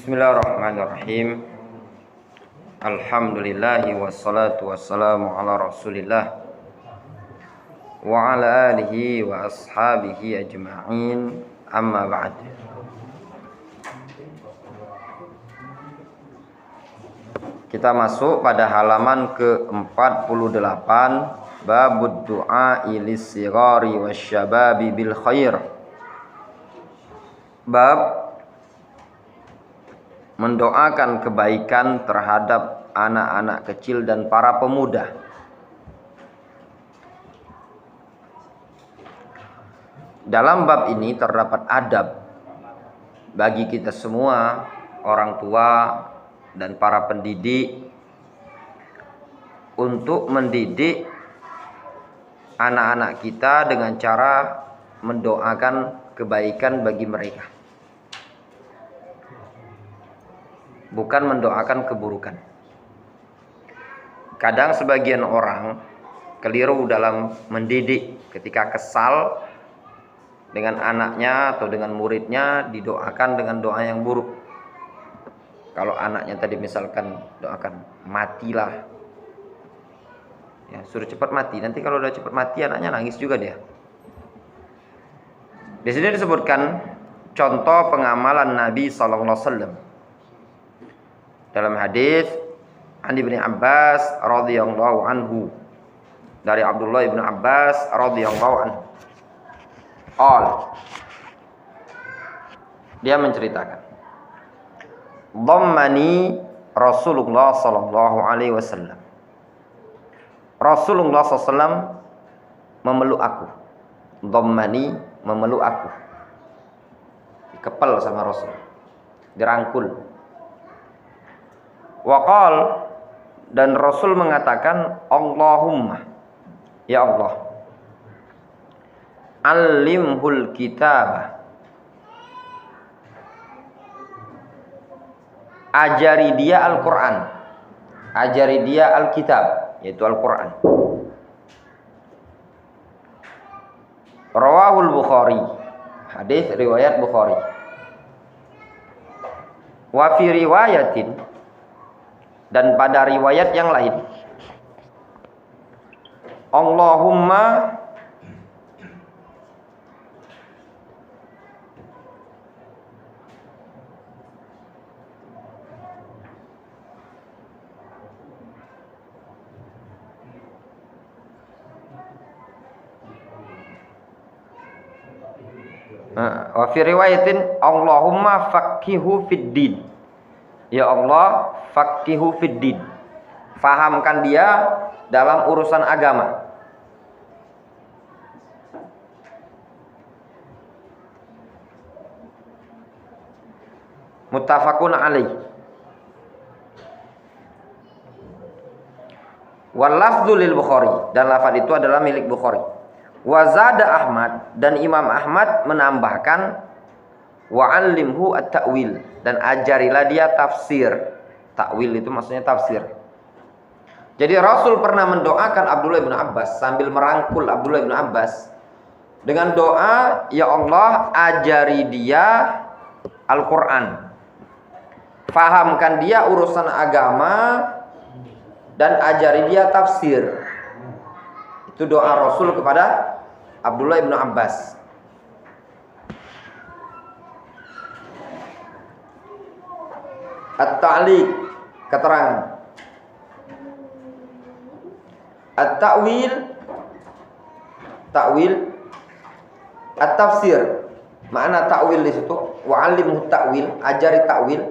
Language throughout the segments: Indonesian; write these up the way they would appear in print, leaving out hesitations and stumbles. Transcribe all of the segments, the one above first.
Bismillahirrahmanirrahim. Alhamdulillahi wassalatu wassalamu ala Rasulillah wa ala alihi wa ashabihi ajma'in. Amma ba'd. Kita masuk pada halaman ke-48, babud du'a lis-sighari wasyababi bil khair. Bab mendoakan kebaikan terhadap anak-anak kecil dan para pemuda. Dalam bab ini terdapat adab bagi kita semua, orang tua dan para pendidik, untuk mendidik anak-anak kita dengan cara mendoakan kebaikan bagi mereka, bukan mendoakan keburukan. Kadang sebagian orang keliru dalam mendidik, ketika kesal dengan anaknya atau dengan muridnya didoakan dengan doa yang buruk. Kalau anaknya tadi misalkan doakan matilah, ya suruh cepat mati. Nanti kalau udah cepat mati anaknya nangis juga dia. Di sini disebutkan contoh pengamalan Nabi SAW. Dalam hadis An Ibnu Abbas radhiyallahu anhu, dari Abdullah ibnu Abbas radhiyallahu anhu, dia menceritakan, dhammani Rasulullah sallallahu alaihi wasallam. Rasulullah SAW memeluk aku. Dhammani, memeluk aku. Dikepel sama Rasul, dirangkul. Waqal, dan Rasul mengatakan, Allahumma, ya Allah, alimhul kitab, ajari dia Al-Quran, ajari dia Alkitab, yaitu Al-Quran. Rawahul Bukhari, hadis riwayat Bukhari. Wa fi riwayatin, dan pada riwayat yang lain, Allahumma wa fi riwayatin Allahumma faqihu fid din. Ya Allah, faqihu fid din, fahamkan dia dalam urusan agama. Muttafaqun alaih. Wal lafdzu lil Bukhari, dan lafaz itu adalah milik Bukhari. Wa zada Ahmad, dan Imam Ahmad menambahkan, wa 'allimhu at-ta'wil, dan ajarilah dia tafsir. Takwil itu maksudnya tafsir. Jadi Rasul pernah mendoakan Abdullah bin Abbas sambil merangkul Abdullah bin Abbas dengan doa, ya Allah, ajari dia Al-Quran, fahamkan dia urusan agama, dan ajari dia tafsir. Itu doa Rasul kepada Abdullah bin Abbas. At-ta'liq, keterangan. At-ta'wil, ta'wil. At-tafsir, makna ta'wil di situ. Wa 'allimhu ta'wil, ajari ta'wil,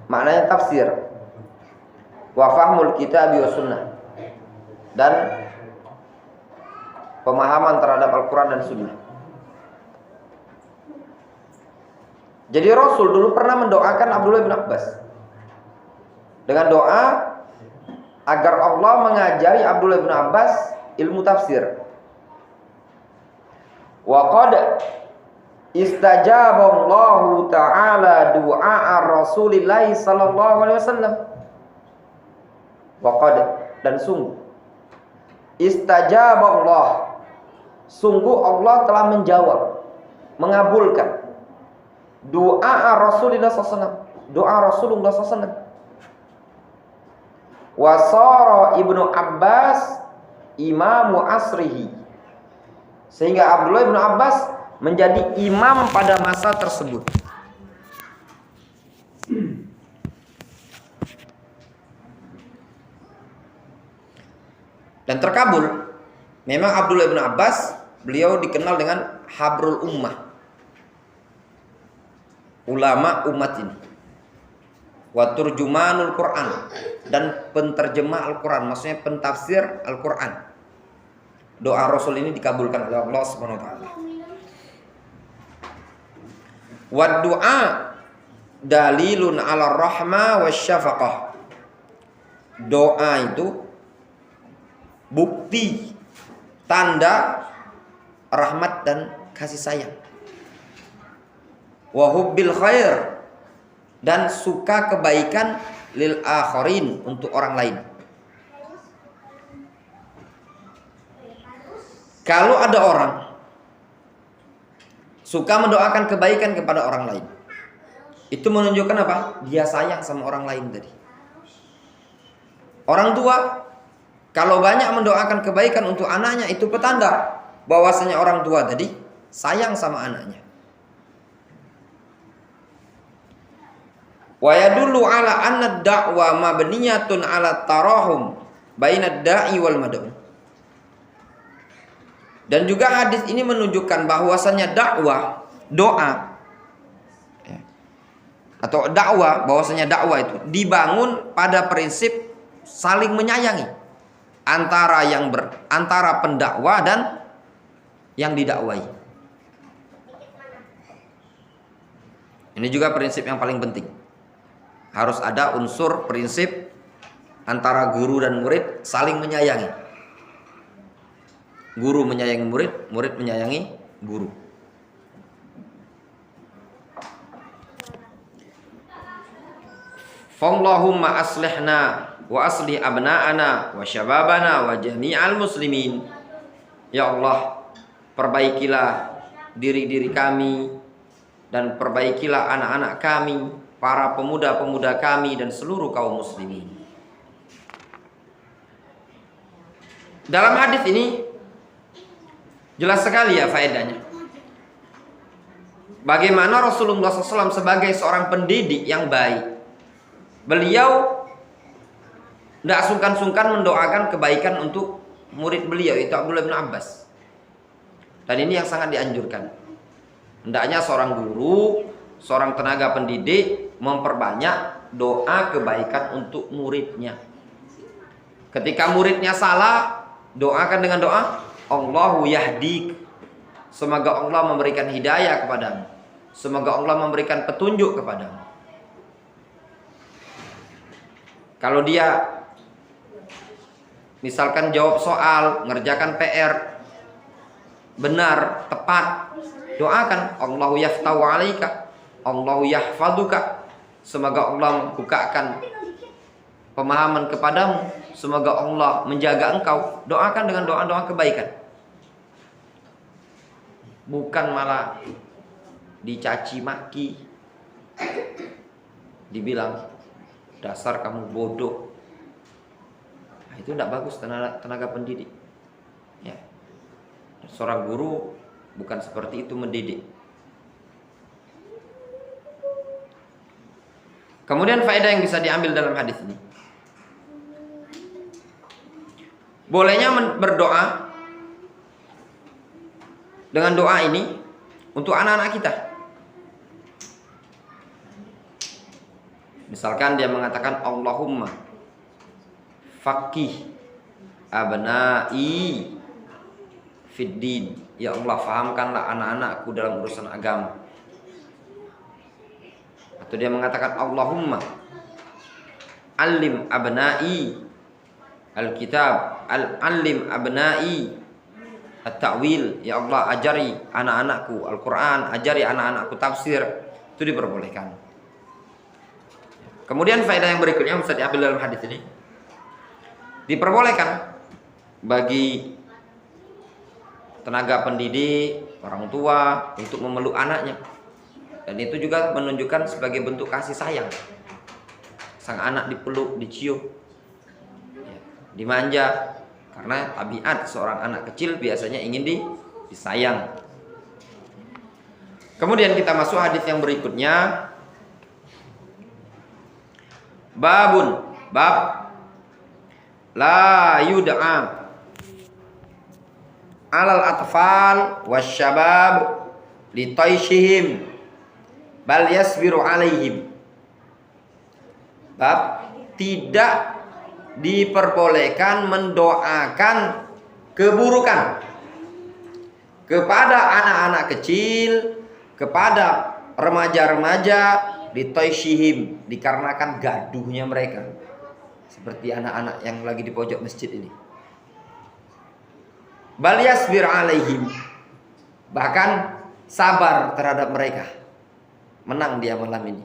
maknanya tafsir. Wa fahmul kitab wa sunnah, dan pemahaman terhadap Al-Quran dan Sunnah. Jadi Rasul dulu pernah mendoakan Abdullah bin Abbas dengan doa agar Allah mengajari Abdullah bin Abbas ilmu tafsir. Wa qad istajaballahu ta'ala du'a Rasulillah sallallahu alaihi wasallam. Wa qad, dan sungguh, istajaballah, sungguh Allah telah menjawab, mengabulkan doa Rasulullah SAW, doa Rasulullah SAW. Wasara Ibnu Abbas imamu asrihi, sehingga Abdullah bin Abbas menjadi imam pada masa tersebut. Dan terkabul. Memang Abdullah bin Abbas, beliau dikenal dengan habrul ummah, ulama umat ini, wa turjumanul Quran, dan penterjemah Al-Quran, maksudnya pentafsir Al-Quran. Doa Rasul ini dikabulkan oleh Allah Subhanahu wa taala. Wa du'a dalilun 'ala rahmah wasyafaqah. Doa itu bukti, tanda rahmat dan kasih sayang. Wa hubbil khair, dan suka kebaikan lil akharin, untuk orang lain. Kalau ada orang suka mendoakan kebaikan kepada orang lain, itu menunjukkan apa? Dia sayang sama orang lain tadi. Orang tua kalau banyak mendoakan kebaikan untuk anaknya, itu petanda bahwasanya orang tua tadi sayang sama anaknya. Wa yadullu ala anna da'wa mabniyatun ala tarahum bainad da'i wal mad'u. Dan juga hadis ini menunjukkan bahwasanya dakwah, doa atau dakwah, bahwasanya dakwah itu dibangun pada prinsip saling menyayangi antara pendakwa dan yang didakwai. Ini juga prinsip yang paling penting. Harus ada unsur prinsip antara guru dan murid saling menyayangi. Guru menyayangi murid, murid menyayangi guru. Fallahumma aslihna wa aslih abna'ana wa syababana wa jami'al muslimin. Ya Allah, perbaikilah diri-diri kami dan perbaikilah anak-anak kami, para pemuda-pemuda kami dan seluruh kaum muslimin. Dalam hadis ini jelas sekali ya faedahnya. Bagaimana Rasulullah SAW sebagai seorang pendidik yang baik, beliau tidak sungkan-sungkan mendoakan kebaikan untuk murid beliau, itu Abdullah bin Abbas. Dan ini yang sangat dianjurkan. Hendaknya seorang guru, seorang tenaga pendidik memperbanyak doa kebaikan untuk muridnya. Ketika muridnya salah, doakan dengan doa Allahu yahdik, semoga Allah memberikan hidayah kepadamu, semoga Allah memberikan petunjuk kepadamu. Kalau dia misalkan jawab soal, ngerjakan PR benar, tepat, doakan Allahu yaftahu alaika, Allahu yahfaduka, semoga Allah membukakan pemahaman kepadamu, semoga Allah menjaga engkau. Doakan dengan doa-doa kebaikan. Bukan malah dicaci maki, dibilang dasar kamu bodoh. Nah, itu tidak bagus tenaga pendidik. Ya. Seorang guru bukan seperti itu mendidik. Kemudian faedah yang bisa diambil dalam hadis ini, bolehnya berdoa dengan doa ini untuk anak-anak kita. Misalkan dia mengatakan Allahumma faqih abna'i fiddin, ya Allah fahamkanlah anak-anakku dalam urusan agama. Atau dia mengatakan Allahumma alim abna'i alkitab, alim abna'i at-ta'wil, ya Allah ajari anak-anakku Al-Quran, ajari anak-anakku tafsir. Itu diperbolehkan. Kemudian faedah yang berikutnya yang bisa diambil dalam hadis ini, diperbolehkan bagi tenaga pendidik, orang tua untuk memeluk anaknya. Dan itu juga menunjukkan sebagai bentuk kasih sayang. Sang anak dipeluk, dicium, dimanja. Karena tabiat seorang anak kecil biasanya ingin disayang. Kemudian kita masuk hadis yang berikutnya. Bab la yud'a alal atfal wasyabab li taishihim bal yasbiru alaihim. Bab tidak diperbolehkan mendoakan keburukan kepada anak-anak kecil, kepada remaja-remaja, ditaishihim, dikarenakan gaduhnya mereka. Seperti anak-anak yang lagi di pojok masjid ini. Bal yasbir alaihim, bahkan sabar terhadap mereka. Menang dia malam ini.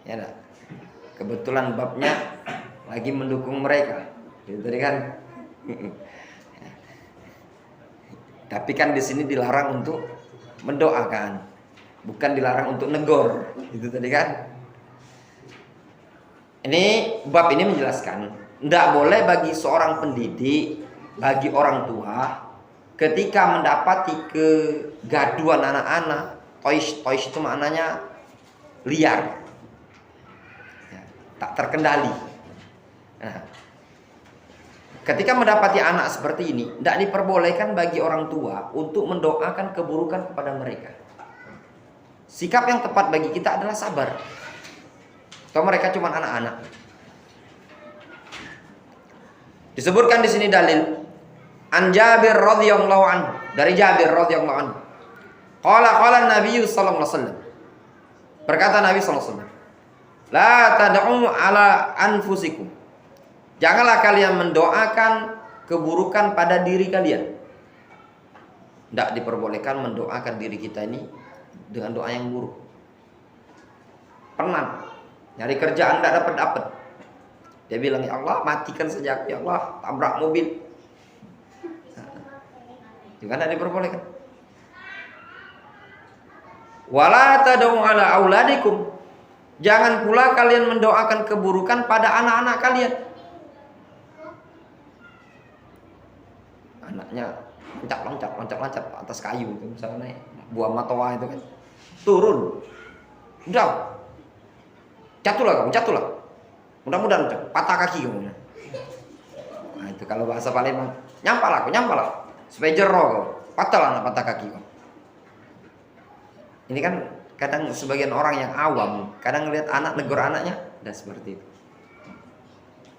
Ya enggak? Kebetulan babnya lagi mendukung mereka. Gitu kan? Tapi kan di sini dilarang untuk mendoakan, bukan dilarang untuk negor. Itu tadi kan. Ini bab ini menjelaskan, tidak boleh bagi seorang pendidik, bagi orang tua, ketika mendapati kegaduhan anak-anak, toys itu maknanya liar, ya, tak terkendali. Nah, ketika mendapati anak seperti ini, tidak diperbolehkan bagi orang tua untuk mendoakan keburukan kepada mereka. Sikap yang tepat bagi kita adalah sabar. Atau mereka cuma anak-anak. Disebutkan di sini dalil an Jabir radhiyallahu anhu, dari Jabir radhiyallahu anhu. Qala Nabi sallallahu alaihi wasallam. Berkata Nabi sallallahu alaihi wasallam, "La tad'u ala anfusikum." Janganlah kalian mendoakan keburukan pada diri kalian. Tidak diperbolehkan mendoakan diri kita ini dengan doa yang buruk. Pernah nyari kerjaan tidak dapat. Dia bilang, ya Allah matikan saja, ya Allah tabrak mobil. Juga tidak diperbolehkan. Wala tad'u ala auladikum. Jangan pula kalian mendoakan keburukan pada anak-anak kalian. Anaknya loncat atas kayu itu, misalnya buah matoa itu kan, turun, udah, jatuhlah, mudah-mudahan patah kaki kamu. Nah itu kalau bahasa Palembang, nyampal aku, supaya jero, patah kaki kamu. Ini kan kadang sebagian orang yang awam, kadang ngelihat anak negor anaknya, dan seperti itu.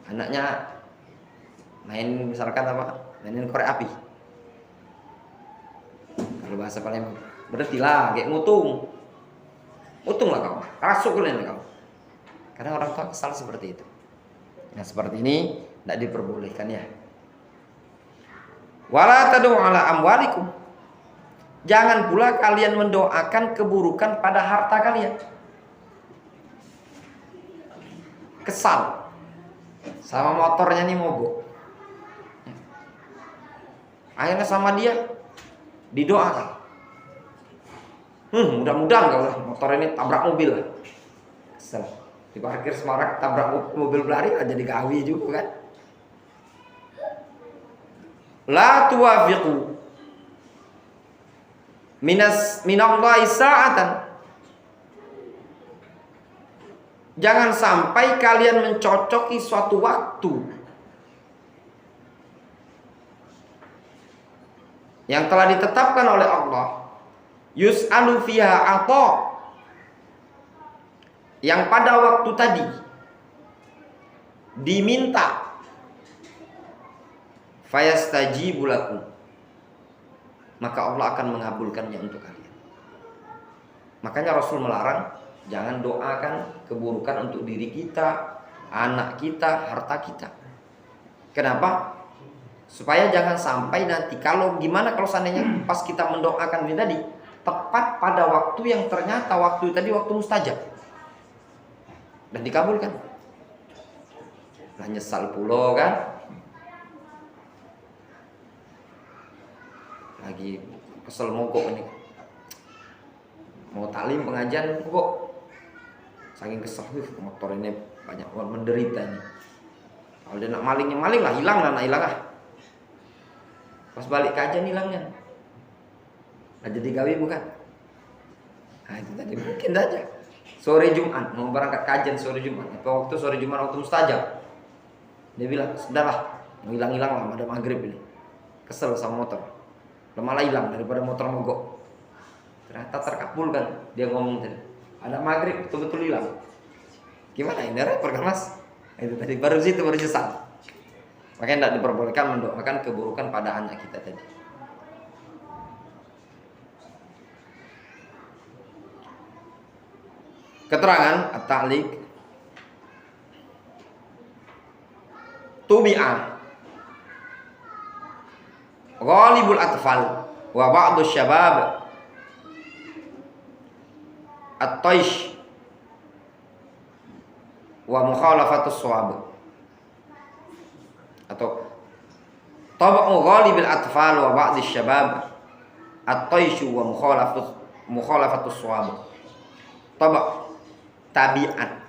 Anaknya main misalkan mainin korek api. Kalau bahasa Palembang, berarti lah kayak mutung lah kamu, rasuk kalian kamu. Kadang orang tua kesal seperti itu. Nah seperti ini tidak diperbolehkan ya. Wala tad'u ala amwalikum. Jangan pula kalian mendoakan keburukan pada harta kalian. Kesal sama motornya nih mogok. Akhirnya sama dia didoakan. Mudah-mudahan kalau motor ini tabrak mobil lah. Kesel. Di parkir semarak tabrak mobil berlari aja digawi juga kan. La tuwafiqu minallahi sa'atan. Jangan sampai kalian mencocoki suatu waktu yang telah ditetapkan oleh Allah, yus'alu fiha ata, yang pada waktu tadi diminta fayastajibu lakum, maka Allah akan mengabulkannya untuk kalian. Makanya Rasul melarang jangan doakan keburukan untuk diri kita, anak kita, harta kita. Kenapa? Supaya jangan sampai nanti gimana kalau seandainya pas kita mendoakan ini tadi tepat pada waktu yang ternyata waktu tadi waktu mustajab dan dikabulkan. Nah nyesal pulau kan, lagi kesel mogok ini, mau taklim pengajian kok saking kesel, motor ini banyak orang menderita ini. Kalau dia nak malingnya maling lah, hilang lah. Pas balik kajian hilangnya. Nah, jadi gawe bukan? Nah itu tadi mungkin saja. Sore Jumat mau berangkat kajian sore Jumat. Waktu sore Jumat waktu mustajab. Dia bilang, sudahlah, mau hilang-hilang lah, ada maghrib ini. Kesel sama motor. Malah hilang daripada motor mogok. Ternyata terkabulkan dia ngomong tadi. Ada maghrib betul-betul hilang. Gimana ini repot kan mas? Itu tadi baru sesat. Makanya tidak diperbolehkan mendoakan keburukan pada anak kita tadi. Keterangan at-ta'liq tubi'a ghalibul atfal wa ba'du syabab at-taish wa mukhalafatus shawab, atau tab'u ghalibil atfal wa ba'du syabab at-taish wa mukhalafatus shawab. Tabiat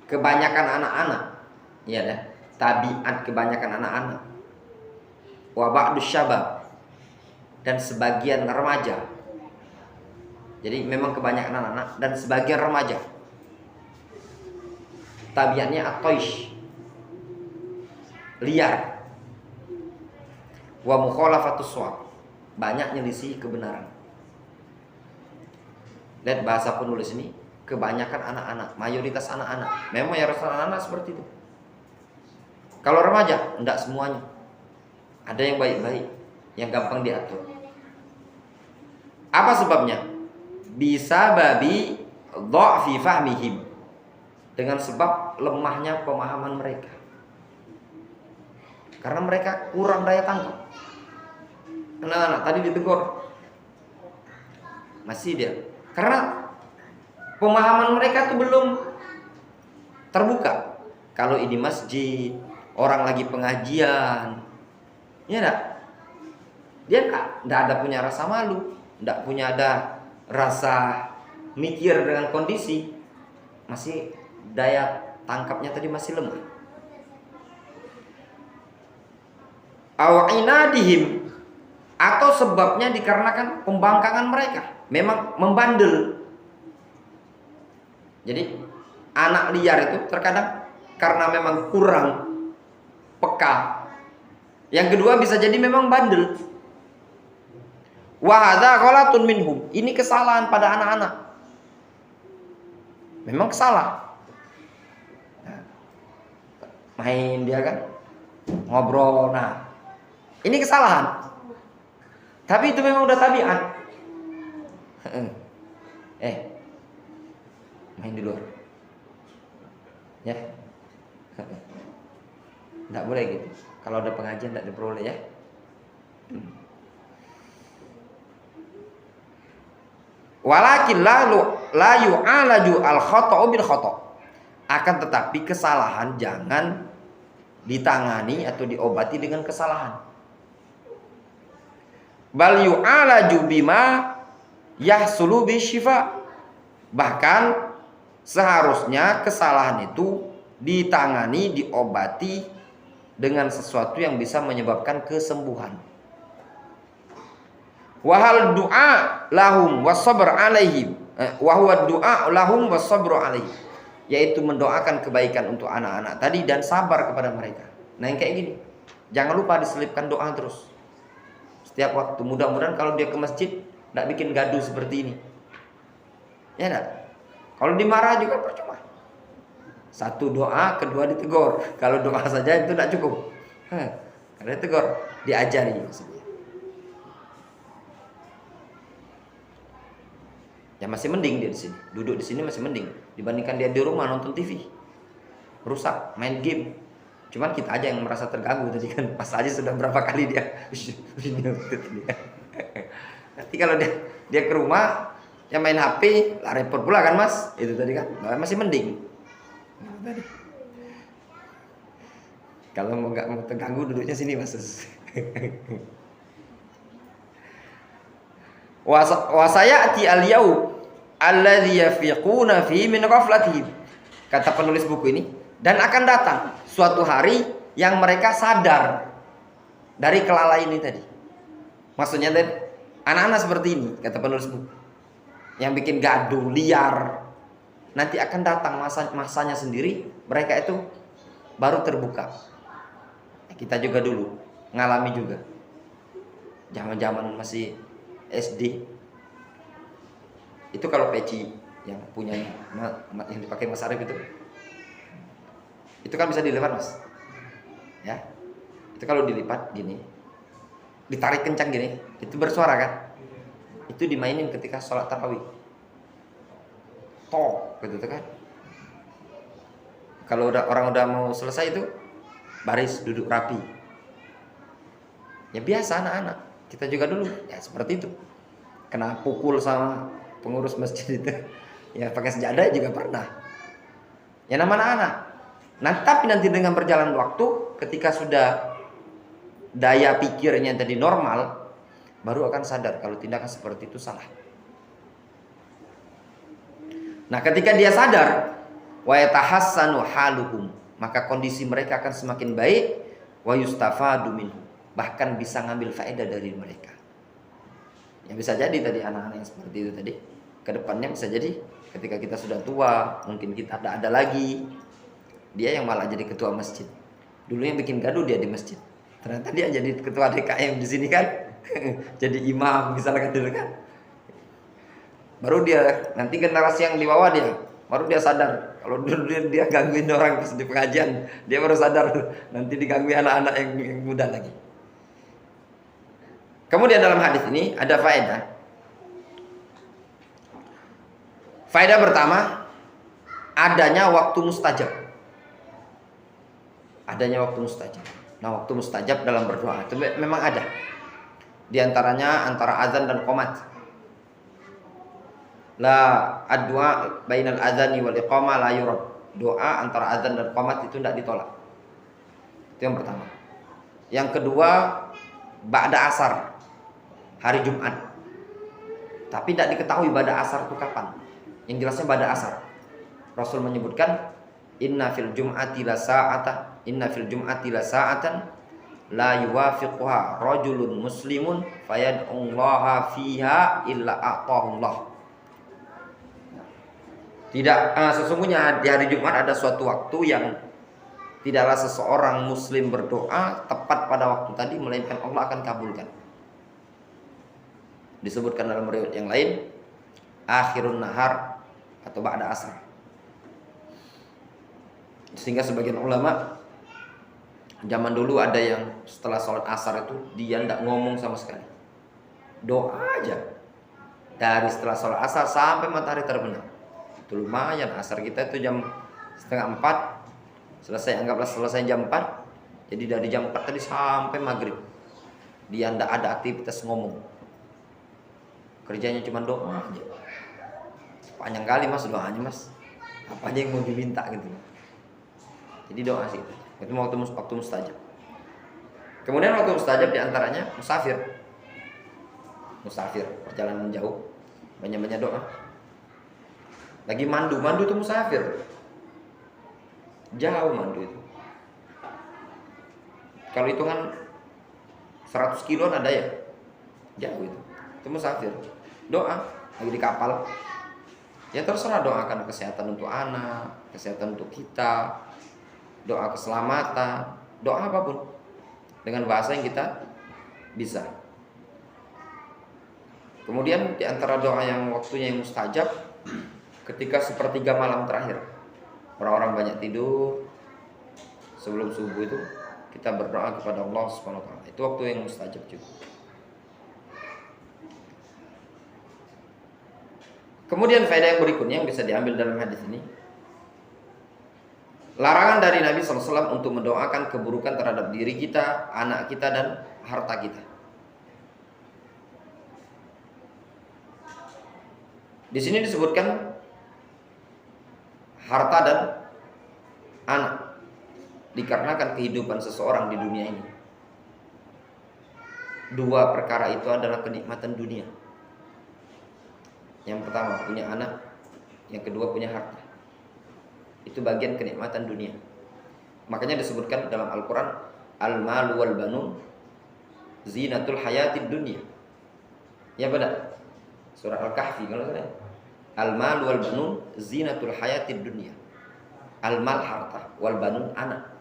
kebanyakan anak-anak, ya dah, tabiat kebanyakan anak-anak, wa ba'du syabab, dan sebagian remaja. Jadi memang kebanyakan anak-anak dan sebagian remaja. Tabiatnya at-taish, liar, wa mukhalafatus shawab, banyak nyelisih kebenaran. Lihat bahasa penulis ini, kebanyakan anak-anak, mayoritas anak-anak. Memang mayoritas anak-anak seperti itu. Kalau remaja, enggak semuanya. Ada yang baik-baik, yang gampang diatur. Apa sebabnya? Bisa babi dha'fi fahmihim, dengan sebab lemahnya pemahaman mereka. Karena mereka kurang daya tangkap. Anak-anak tadi ditegur, masih dia. Karena pemahaman mereka tuh belum terbuka. Kalau ini masjid, orang lagi pengajian, ya enggak? Dia enggak ada punya rasa malu, enggak punya ada rasa mikir dengan kondisi. Masih daya tangkapnya tadi masih lemah. Aw'inadihim, atau sebabnya dikarenakan pembangkangan mereka, memang membandel. Jadi anak liar itu terkadang karena memang kurang peka. Yang kedua bisa jadi memang bandel. Wa hadza ghalatun minhum, ini kesalahan pada anak-anak. Memang kesalahan. Main dia kan, ngobrol. Nah, ini kesalahan. Tapi itu memang udah tabiat. Main di luar, ya. Nggak boleh gitu. Kalau ada pengajian nggak diperoleh, ya. Walakin la yu'alaju al khata'u bil khata'. Akan tetapi kesalahan jangan ditangani atau diobati dengan kesalahan. Bal yu'alaju bima yahsulu bi syifa. Bahkan seharusnya kesalahan itu ditangani, diobati dengan sesuatu yang bisa menyebabkan kesembuhan. Wahal du'a lahum wasabr alaihim, wahwa du'a lahum wasabr alaihim, yaitu mendoakan kebaikan untuk anak-anak tadi dan sabar kepada mereka. Nah yang kayak gini, jangan lupa diselipkan doa terus setiap waktu. Mudah-mudahan kalau dia ke masjid tidak bikin gaduh seperti ini, ya enggak? Kalau dimarah juga percuma. Satu doa, kedua ditegur. Kalau doa saja itu tidak cukup. Kalau ditegur, diajari maksudnya. Ya masih mending dia di sini. Duduk di sini masih mending dibandingkan dia di rumah nonton TV. Rusak, main game. Cuman kita aja yang merasa terganggu tadi kan. Pas aja sudah berapa kali dia. Nanti kalau dia ke rumah, yang main HP, lah repot pula kan mas. Itu tadi kan, masih mending. Kalau nggak mau terganggu duduknya sini mas. Wa sayati al-yaum alladzi yafiquna fi min ghaflatihim. Kata penulis buku ini, dan akan datang suatu hari yang mereka sadar dari kelalaian ini tadi. Maksudnya anak-anak seperti ini, kata penulis buku, yang bikin gaduh, liar, nanti akan datang masanya sendiri, mereka itu baru terbuka. Kita juga dulu ngalami juga. Zaman-zaman masih SD. Itu kalau peci yang punya yang dipakai Mas Arif itu kan bisa dilipat, Mas. Ya. Itu kalau dilipat gini, ditarik kencang gini, itu bersuara kan? Itu dimainin ketika sholat tarawih. Tok gitu kan. Kalau orang udah mau selesai itu baris duduk rapi. Ya biasa anak-anak. Kita juga dulu ya seperti itu. Kena pukul sama pengurus masjid itu. Ya pakai sejadah juga pernah. Ya nama anak-anak. Nah, tapi nanti dengan berjalan waktu, ketika sudah daya pikirnya jadi normal, baru akan sadar kalau tindakan seperti itu salah. Nah, ketika dia sadar, wa yatahassanu haluhum, maka kondisi mereka akan semakin baik, wa yustafadu minhu, bahkan bisa ngambil faedah dari mereka. Ya bisa jadi tadi anak-anak yang seperti itu tadi, kedepannya bisa jadi ketika kita sudah tua, mungkin kita ada lagi, dia yang malah jadi ketua masjid. Dulu yang bikin gaduh dia di masjid, ternyata dia jadi ketua DKM di sini kan, jadi imam misalnya dulu kan. Baru dia nanti generasi yang di bawah dia, baru dia sadar kalau dulu dia gangguin orang di pengajian, dia baru sadar nanti digangguin anak-anak yang muda lagi. Kemudian dalam hadis ini ada faedah. Faedah pertama, adanya waktu mustajab. Adanya waktu mustajab. Nah, waktu mustajab dalam berdoa itu memang ada. Di antaranya antara azan dan qomat. La ad-du'a bainal adzani wal iqamah la yurad. Doa antara azan dan qomat itu tidak ditolak. Itu yang pertama. Yang kedua, ba'da asar, hari Jumat. Tapi tidak diketahui ba'da asar itu kapan. Yang jelasnya ba'da asar. Rasul menyebutkan inna fil jum'ati la sa'atan la yuwafiquha rajulun muslimun fayad'ullaha fiha illa a'tahullah. Sesungguhnya di hari Jumat ada suatu waktu yang tidaklah seseorang muslim berdoa tepat pada waktu tadi melainkan Allah akan kabulkan. Disebutkan dalam riwayat yang lain akhirun nahar atau ba'da asar. Sehingga sebagian ulama zaman dulu ada yang setelah sholat asar itu dia tidak ngomong sama sekali, doa aja dari setelah sholat asar sampai matahari terbenam. Itu lumayan. Asar kita itu jam 3:30 selesai, anggaplah selesai jam 4. Jadi dari jam 4 tadi sampai maghrib dia tidak ada aktivitas ngomong, kerjanya cuma doa aja. Panjang kali Mas doanya Mas, apa aja yang mau diminta gitu. Jadi doa sih itu waktu mustajab. Kemudian waktu mustajab diantaranya musafir perjalanan jauh, banyak doa. Lagi mandu itu musafir, jauh mandu itu. Kalau hitungan 100 kilo ada ya, jauh itu musafir. Doa lagi di kapal, ya terserah doakan kesehatan untuk anak, kesehatan untuk kita, doa keselamatan, doa apapun dengan bahasa yang kita bisa. Kemudian di antara doa yang waktunya yang mustajab, ketika sepertiga malam terakhir, orang-orang banyak tidur, sebelum subuh itu kita berdoa kepada Allah Subhanahu wa taala. Itu waktu yang mustajab juga. Kemudian faedah yang berikutnya yang bisa diambil dalam hadis ini, larangan dari Nabi SAW untuk mendoakan keburukan terhadap diri kita, anak kita, dan harta kita. Di sini disebutkan harta dan anak dikarenakan kehidupan seseorang di dunia ini. Dua perkara itu adalah kenikmatan dunia. Yang pertama punya anak, yang kedua punya harta. Itu bagian kenikmatan dunia. Makanya disebutkan dalam Al-Quran, al-malu wal banun zinatul hayatid dunia. Ya benar. Surah Al-Kahfi kalau saya. Al-malu wal banun zinatul hayatid dunia. Al-mal harta, wal banun anak.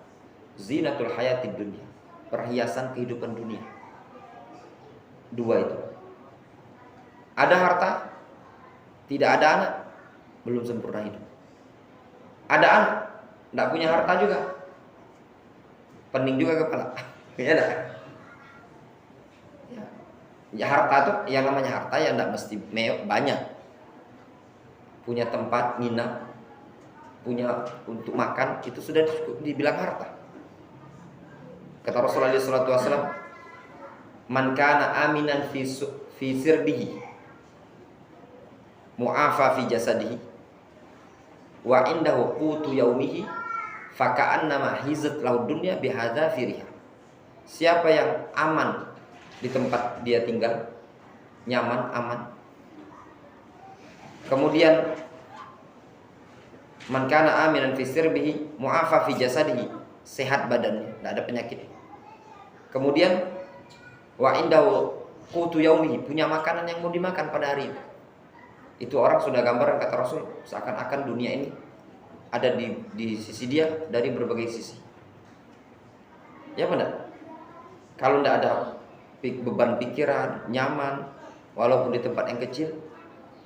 Zinatul hayatid dunia. Perhiasan kehidupan dunia. Dua itu. Ada harta, tidak ada anak, belum sempurna hidup. Ada anak, tidak punya harta juga, pening juga kepala. Ya, ya harta itu yang namanya harta yang tidak mesti banyak. Punya tempat nginap, punya untuk makan, itu sudah dibilang harta. Kata Rasulullah SAW, man kana aminan fi sirbihi mu'afa fi jasadihi wa indahu qutu yaumihi faka'annama hizat lahu dunya bihadza firiha. Siapa yang aman di tempat dia tinggal, nyaman, aman. Kemudian man kana aminan fi sirbihi mu'afa fi jasadihi, sehat badannya, tidak ada penyakit. Kemudian wa indahu qutu yaumihi, punya makanan yang mau dimakan pada hari itu. Itu orang sudah gambaran kata Rasul seakan-akan dunia ini ada di sisi dia dari berbagai sisi. Ya benar. Kalau tidak ada beban pikiran, nyaman, walaupun di tempat yang kecil,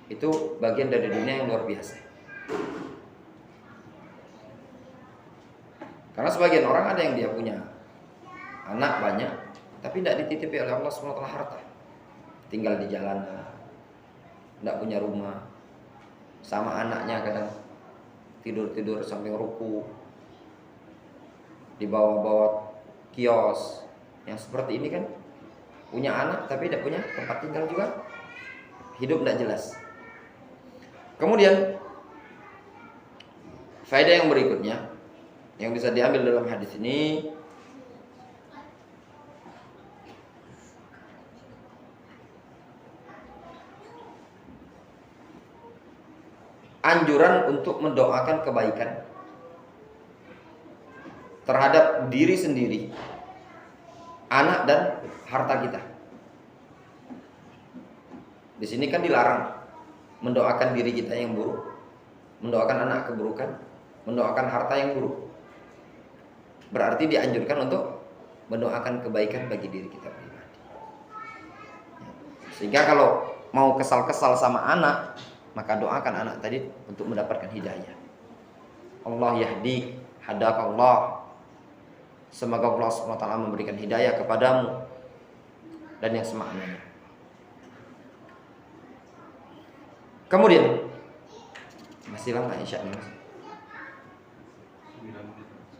itu bagian dari dunia yang luar biasa. Karena sebagian orang ada yang dia punya anak banyak, tapi tidak dititipi oleh Allah SWT harta. Tinggal di jalanan, tidak punya rumah, sama anaknya kadang tidur samping ruku, di bawah-bawah kios. Yang seperti ini kan punya anak tapi tidak punya tempat tinggal juga, hidup tidak jelas. Kemudian faedah yang berikutnya yang bisa diambil dalam hadis ini, anjuran untuk mendoakan kebaikan terhadap diri sendiri, anak dan harta kita. Di sini kan dilarang mendoakan diri kita yang buruk, mendoakan anak keburukan, mendoakan harta yang buruk. Berarti dianjurkan untuk mendoakan kebaikan bagi diri kita pribadi. Sehingga kalau mau kesal-kesal sama anak, maka doakan anak tadi untuk mendapatkan hidayah. Allah yahdi, hadakallah. Semoga Allah SWT memberikan hidayah kepadamu dan yang semaknanya. Kemudian masih lama insya Allah,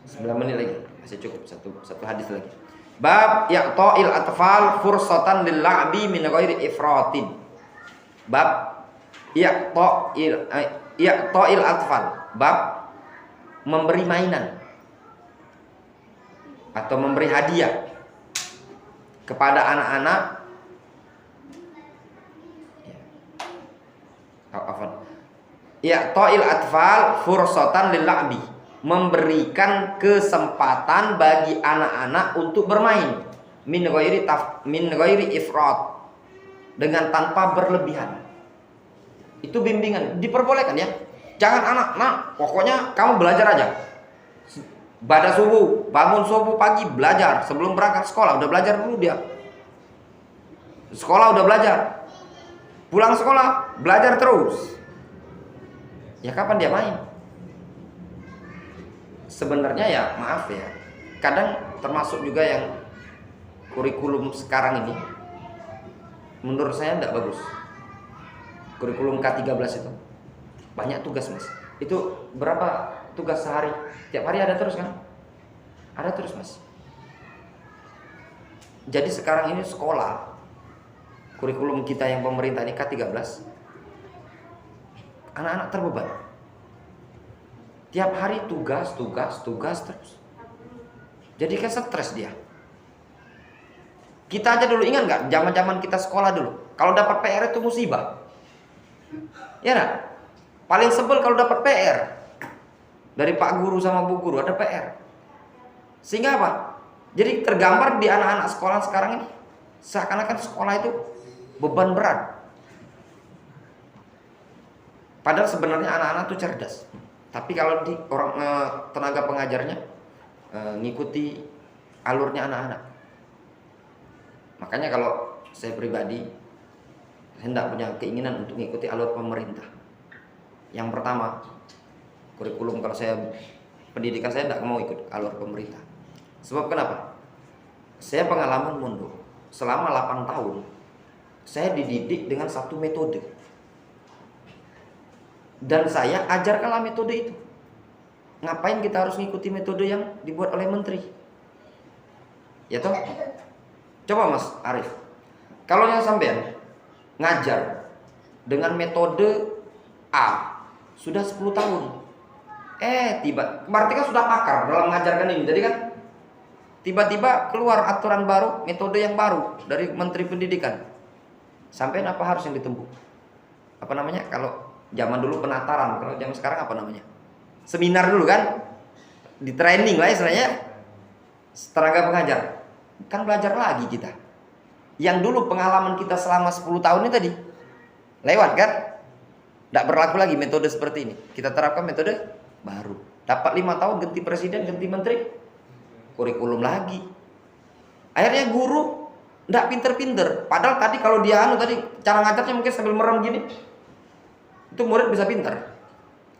9 menit lagi, masih cukup satu hadis lagi. Bab ya'ta'il atfal fursatan lil la'bi min ghairi ifratin. Bab ya'ta'il atfal, bab memberi mainan atau memberi hadiah kepada anak-anak. Ya'ta'il atfal fursatan lil la'bi, memberikan kesempatan bagi anak-anak untuk bermain min ghairi ifrat, dengan tanpa berlebihan. Itu bimbingan, diperbolehkan ya. Jangan anak, nah pokoknya kamu belajar aja. Pada subuh, bangun subuh pagi belajar, sebelum berangkat sekolah udah belajar dulu dia. Sekolah udah belajar. Pulang sekolah belajar terus. Ya kapan dia main? Sebenarnya ya maaf ya, kadang termasuk juga yang kurikulum sekarang ini menurut saya tidak bagus. Kurikulum K13 itu banyak tugas mas. Itu berapa tugas sehari? Tiap hari ada terus kan? Ada terus mas. Jadi sekarang ini sekolah, kurikulum kita yang pemerintah ini K13, anak-anak terbeban. Tiap hari tugas terus. Jadi kan stres dia. Kita aja dulu ingat nggak? Zaman-zaman kita sekolah dulu, kalau dapat PR itu musibah. Ya nak? Paling sebel kalau dapat PR dari Pak Guru sama Bu Guru, ada PR. Sehingga apa? Jadi tergambar di anak-anak sekolah sekarang ini seakan-akan sekolah itu beban berat. Padahal sebenarnya anak-anak itu cerdas. Tapi kalau di orang tenaga pengajarnya ngikuti alurnya anak-anak. Makanya kalau saya pribadi hendak punya keinginan untuk mengikuti alur pemerintah. Yang pertama, kurikulum kalau saya pendidikan saya tidak mau ikut alur pemerintah. Sebab kenapa? Saya pengalaman mundur. Selama 8 tahun saya dididik dengan satu metode. Dan saya ajarkanlah metode itu. Ngapain kita harus ngikuti metode yang dibuat oleh menteri? Ya toh? Coba Mas Arif, kalau yang sampean ngajar dengan metode A sudah 10 tahun. Berarti kan sudah pakar dalam mengajarkan ini. Jadi kan tiba-tiba keluar aturan baru, metode yang baru dari Menteri Pendidikan. Sampai apa harus yang ditempuh? Apa namanya? Kalau zaman dulu penataran, kalau zaman sekarang apa namanya? Seminar dulu kan? Di training lah istilahnya. Tenaga pengajar. Kan belajar lagi kita. Yang dulu pengalaman kita selama 10 tahun ini tadi lewat kan? Tidak berlaku lagi metode seperti ini. Kita terapkan metode baru. Dapat 5 tahun ganti presiden, ganti menteri, kurikulum lagi. Akhirnya guru tidak pinter-pinter. Padahal tadi kalau dia tadi cara ngajarnya mungkin sambil merem gini, itu murid bisa pinter.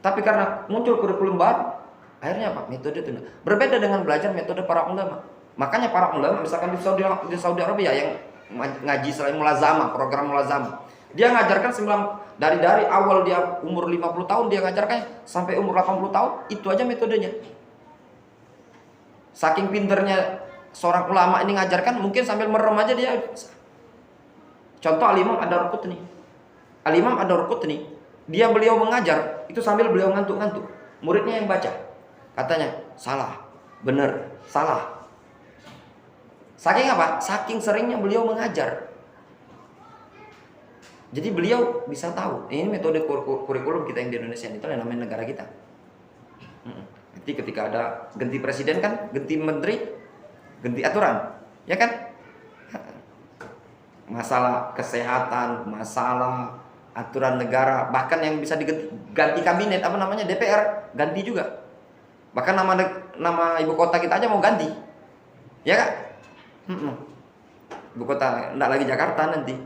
Tapi karena muncul kurikulum baru, akhirnya apa? Metode itu berbeda dengan belajar metode para ulama. Makanya para ulama misalkan di Saudi Arabia yang ngaji selain mulazamah, program mulazamah, dia ngajarkan dari awal dia umur 50 tahun dia ngajarkan sampai umur 80 tahun, itu aja metodenya. Saking pinternya seorang ulama ini ngajarkan, mungkin sambil merem aja dia. Contoh Al-Imam Ad-Darqutni. Al-Imam Ad-Darqutni, beliau mengajar itu sambil beliau ngantuk-ngantuk. Muridnya yang baca. Katanya, salah, benar, salah. Saking apa? Saking seringnya beliau mengajar. Jadi beliau bisa tahu. Ini metode kurikulum kita yang di Indonesia, itu yang namanya negara kita. Nanti ketika ada ganti presiden kan, ganti menteri, ganti aturan, ya kan? Masalah kesehatan, masalah aturan negara, bahkan yang bisa diganti kabinet, apa namanya, DPR, ganti juga. Bahkan nama ibu kota kita aja mau ganti, ya kan? Ibu kota enggak lagi Jakarta, nanti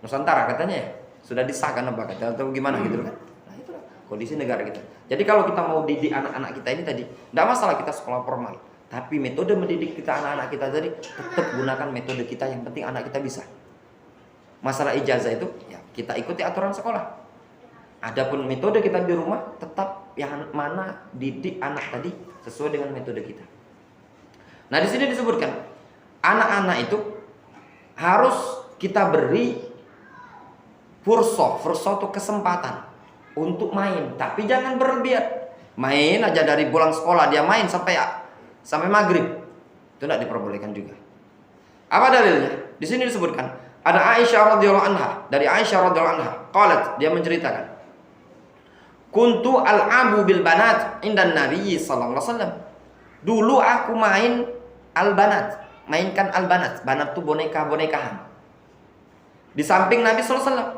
Nusantara katanya ya, sudah disahkan apa kata atau gimana gitu kan? Nah itulah kondisi negara kita. Jadi kalau kita mau didik anak-anak kita ini tadi, tidak masalah kita sekolah formal, tapi metode mendidik kita anak-anak kita tadi tetap gunakan metode kita, yang penting anak kita bisa. Masalah ijazah itu ya kita ikuti aturan sekolah. Adapun metode kita di rumah tetap yang mana didik anak tadi sesuai dengan metode kita. Nah di sini disebutkan anak-anak itu harus kita beri fursoh itu kesempatan untuk main, tapi jangan berlebihan. Main aja dari pulang sekolah dia main sampai maghrib, itu tidak diperbolehkan juga. Apa dalilnya? Di sini disebutkan ada Aisyah radhiyallahu anha, dari Aisyah radhiyallahu anha, qalat, dia menceritakan, kuntu al-abu bil banat indan Nabi sallallahu alaihi wasallam. Dulu aku main al-banat, mainkan al-banat. Banat itu boneka-bonekahan. Di samping Nabi sallallahu alaihi wasallam.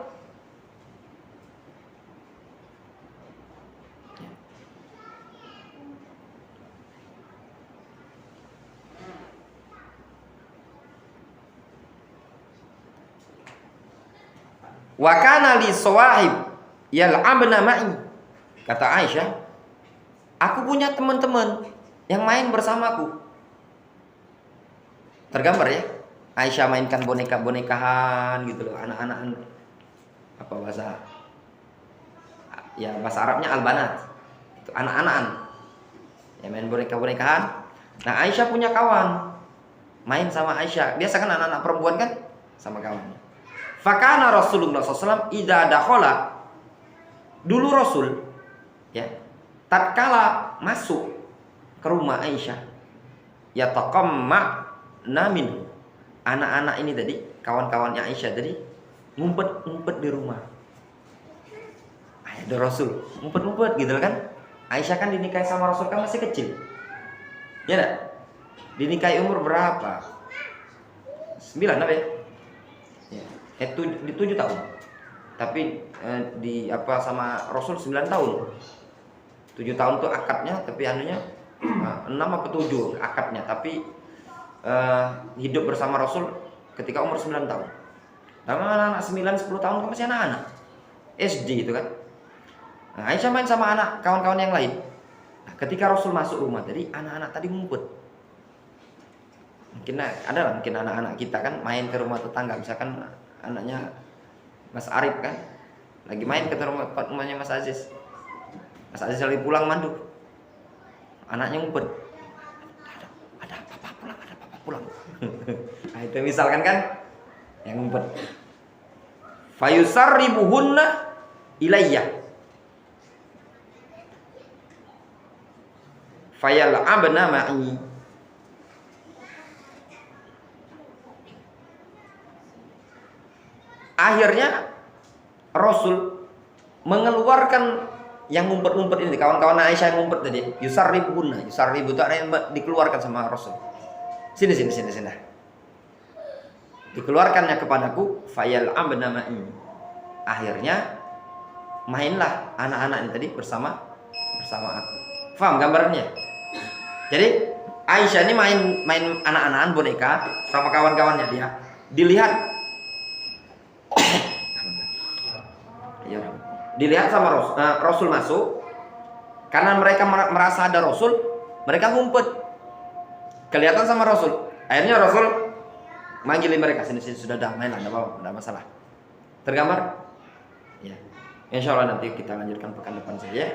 Wa kana li sawahib yal'abna ma'i. Kata Aisyah, aku punya teman-teman yang main bersamaku. Tergambar ya, Aisyah mainkan boneka-bonekahan gitu loh, anak-anak, apa bahasa Arabnya al-banat, itu anak-anakan ya, main boneka-bonekahan. Nah Aisyah punya kawan main sama Aisyah, biasa kan anak-anak perempuan kan sama kawannya. Fakana Rasulullah SAW idza dakhala, dulu Rasul ya tatkala masuk ke rumah Aisyah, yataqamma namin, anak-anak ini tadi, kawan-kawannya Aisyah tadi ngumpet di rumah. ada Rasul, ngumpet-ngumpet gitu kan. Aisyah kan dinikahi sama Rasul kan masih kecil. Ya enggak? Dinikahi umur berapa? 9 apa ya? Ya, itu di 7 tahun. Tapi di apa sama Rasul 9 tahun. 7 tahun tuh akadnya, tapi anunya 6 apa 7 akadnya, tapi hidup bersama Rasul ketika umur 9 tahun. Karena anak-anak 9 10 tahun kan masih anak-anak. SD gitu kan. Nah, Aisyah main sama anak kawan-kawan yang lain. Nah, ketika Rasul masuk rumah tadi, anak-anak tadi ngumpet. Mungkin ada lah, mungkin anak-anak kita kan main ke rumah tetangga, misalkan anaknya Mas Arif kan lagi main ke rumahnya Mas Aziz. Mas Aziz lagi pulang mandu, anaknya ngumpet. Ada papa pulang. Nah, itu misalkan kan yang ngumpet. Fayusarribuhunna ilayya. Fayal'abna ma'i. Akhirnya Rasul mengeluarkan yang ngumpet-ngumpet ini, kawan-kawan Aisyah yang ngumpet tadi. Yusarribuhunna, yusarribu itu artinya dikeluarkan sama Rasul. Sini. Dikeluarkannya kepadaku, fayal'abna ma'i. Akhirnya mainlah anak-anak ini tadi bersama aku. Paham gambarnya? Jadi Aisyah ini main anak-anakan boneka sama kawan-kawannya dia. Dilihat sama Rasul masuk. Karena mereka merasa ada Rasul, mereka ngumpet. Kelihatan sama Rasul. Akhirnya Rasul manggilin mereka, sini sudah dah main lah, enggak masalah. Tergambar? Ya. Insyaallah nanti kita lanjutkan pekan depan saja.